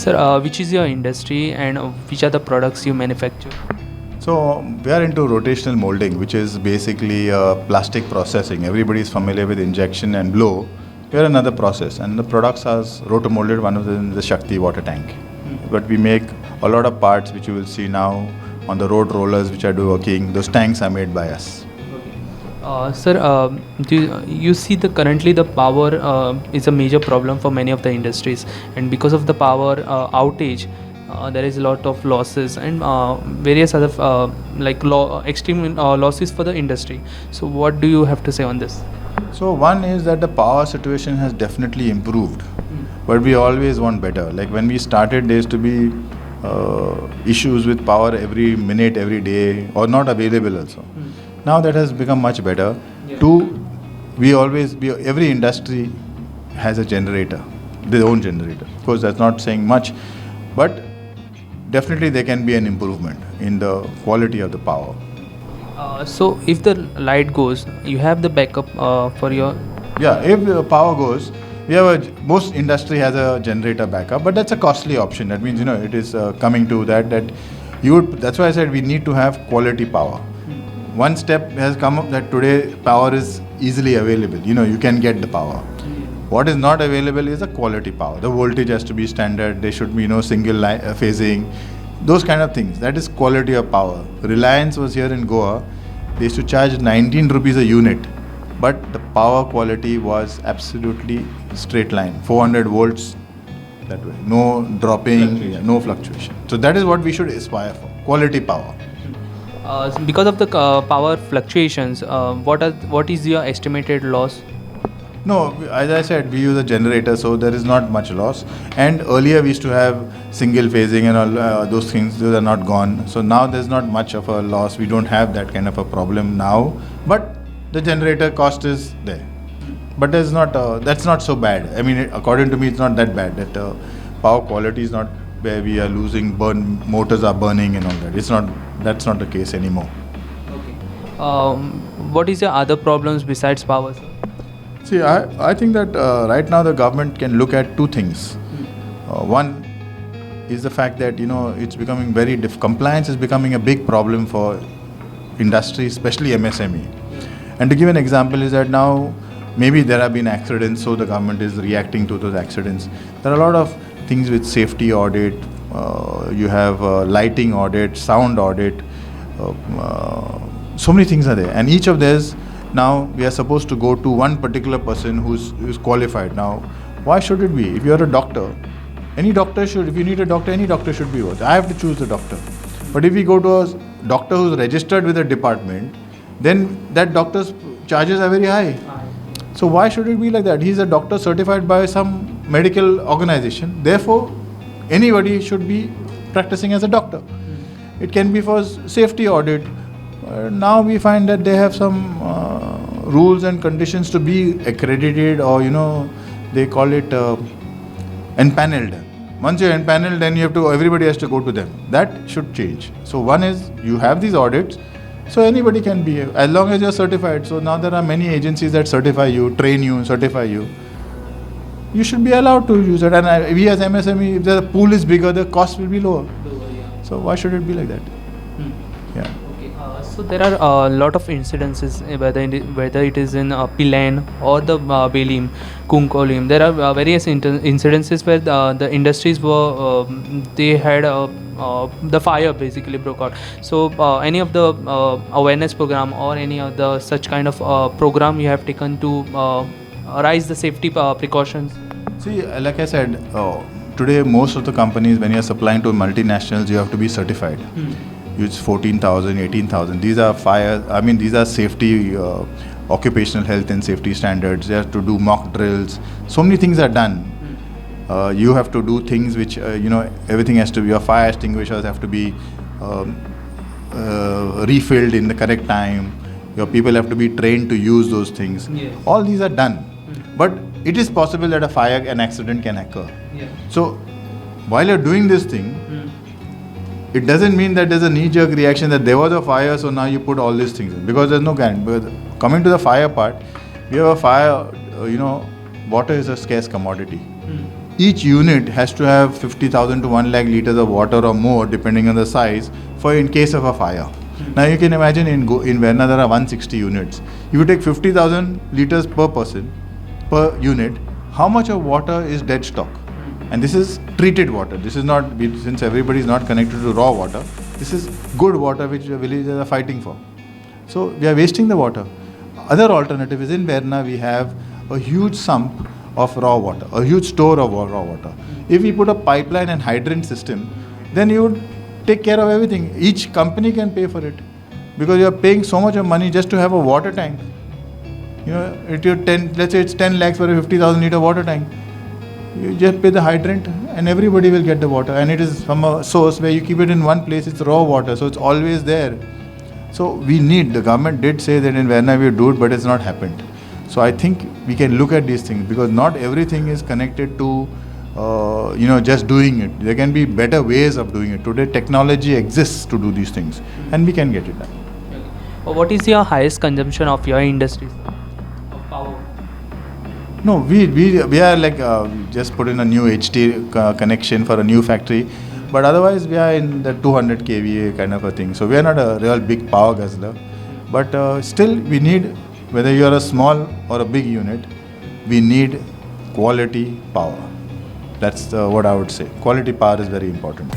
Sir, which is your industry and which are the products you manufacture? So we are into rotational molding, which is basically plastic processing. Everybody is familiar with injection and blow. We are another process, and the products are rotomolded. One of them is the Shakti water tank. But we make a lot of parts which you will see now on the road rollers which are working. Those tanks are made by us. Sir, do you see currently the power is a major problem for many of the industries, and because of the power outage, there is a lot of losses and various other extreme losses for the industry. So what do you have to say on this? So one is that the power situation has definitely improved, but we always want better. Like when we started, there used to be issues with power every minute, every day, or not available also. Now that has become much better. Yeah. Two, every industry has a generator, their own generator. Of course, that's not saying much, but definitely there can be an improvement in the quality of the power. So if the light goes, you have the backup for your... Yeah, if the power goes, most industry has a generator backup, but that's a costly option. That means, it is coming to that that's why I said we need to have quality power. One step has come up that today power is easily available. You can get the power. What is not available is the quality power. The voltage has to be standard. There should be no single phasing. Those kind of things. That is quality of power. Reliance was here in Goa. They used to charge 19 rupees a unit. But the power quality was absolutely straight line. 400 volts that way. No dropping, no fluctuation. So that is what we should aspire for. Quality power. Because of the power fluctuations, what is your estimated loss? No, as I said, we use a generator, so there is not much loss. And earlier we used to have single phasing and all those things. Those are not gone. So now there's not much of a loss. We don't have that kind of a problem now. But the generator cost is there. But that's not so bad. I mean, according to me, it's not that bad. That power quality is not where we are losing, motors are burning and all that. That's not the case anymore. Okay. What is your other problems besides power, sir? See, I think that right now the government can look at two things. One is the fact that it's becoming very compliance is becoming a big problem for industry, especially MSME. And to give an example is that now maybe there have been accidents, so the government is reacting to those accidents. There are a lot of things with safety audit. You have lighting audit, sound audit. So many things are there, and each of these. Now we are supposed to go to one particular person who's qualified. Now, why should it be? If you are a doctor, any doctor should. If you need a doctor, any doctor should be worth. I have to choose the doctor. But if we go to a doctor who's registered with a department, then that doctor's charges are very high. So why should it be like that? He's a doctor certified by some medical organization. Therefore, anybody should be practicing as a doctor. It can be for safety audit. Now we find that they have some rules and conditions to be accredited, or they call it empaneled. Once you're empaneled, then everybody has to go to them. That should change. So one is you have these audits, so anybody can be, as long as you're certified. So now there are many agencies that certify you, train you, certify you. You should be allowed to use it. And we as MSME, if the pool is bigger, the cost will be lower. So why should it be like that? Yeah. So there are a lot of incidences, whether it is in Pilan or the Belim, Konkani. There are various incidences where the industries were, they had the fire basically broke out. So any of the awareness program or any of the such kind of program you have taken to raise the safety precautions? See, like I said, today most of the companies, when you are supplying to multinationals, you have to be certified. It's 14,000, 18,000. These are these are safety, occupational health and safety standards. They have to do mock drills. So many things are done. You have to do things which, everything has to be, your fire extinguishers have to be refilled in the correct time. Your people have to be trained to use those things. Yes. All these are done. But it is possible that an accident can occur. Yeah. So while you're doing this thing, it doesn't mean that there's a knee-jerk reaction that there was a fire, so now you put all these things in, because there's no guarantee. But coming to the fire part, we have a fire, water is a scarce commodity. each unit has to have 50,000 to 1 lakh liters of water or more depending on the size for in case of a fire. Now you can imagine in Verna there are 160 units. If you take 50,000 liters per person per unit, how much of water is dead stock? And this is treated water. This is not, since everybody is not connected to raw water, this is good water which the villagers are fighting for. So we are wasting the water. Other alternative is in Verna we have a huge sump of raw water, a huge store of raw water. If we put a pipeline and hydrant system, then you would take care of everything. Each company can pay for it because you are paying so much of money just to have a water tank. You know, let's say it's 10 lakhs for a 50,000 liter water tank. You just pay the hydrant and everybody will get the water, and it is from a source where you keep it in one place. It's raw water, so it's always there. So we need, the government did say that in Verna we would do it, but it's not happened. So I think we can look at these things because not everything is connected to just doing it. There can be better ways of doing it. Today technology exists to do these things and we can get it done. What is your highest consumption of your industry of power? No, we are like just put in a new HT connection for a new factory, but otherwise we are in the 200 kVA kind of a thing. So we are not a real big power guzzler, but still we need, whether you are a small or a big unit, we need quality power. That's what I would say. Quality power is very important.